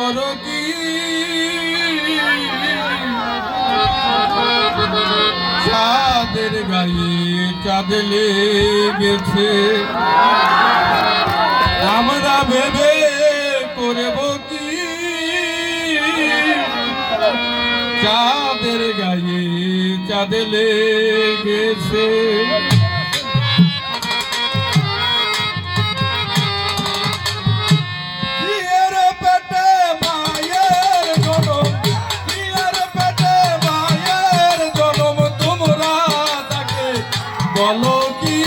করো কি চাঁদের গায়ে চাঁদ লেগেছে আমরা ভেবে করব কি চাঁদের গায়ে চাঁদ লেগেছে বলো কি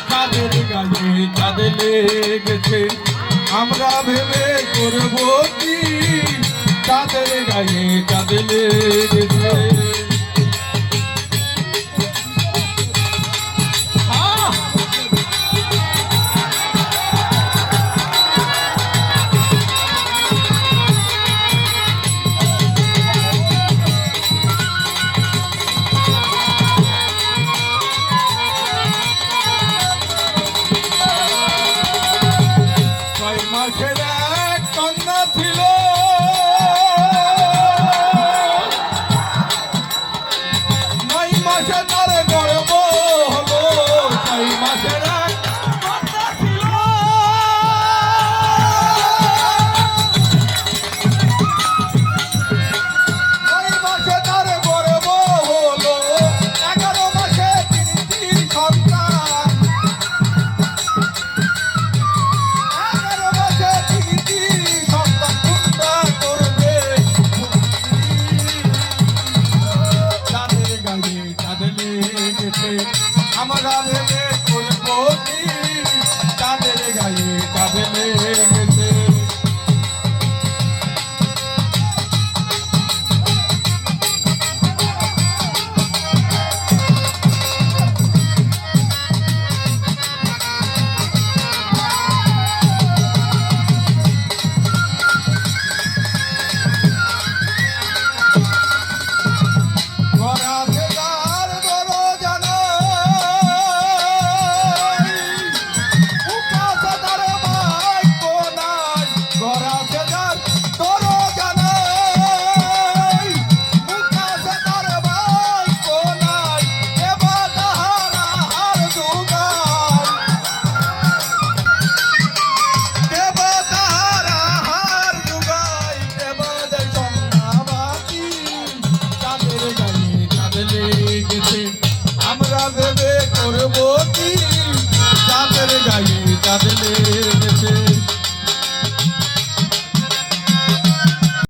চাঁদের গায়ে চাঁদ লেগেছে আমরা ভেবে করব কি চাঁদের গায়ে চাঁদ লেগেছে আমরা ভেবে করব কি চাঁদের গায়ে চাঁদ লেগেছে আমরা ভেবে করব কি চাঁদের গায়ে চাঁদ লেগেছে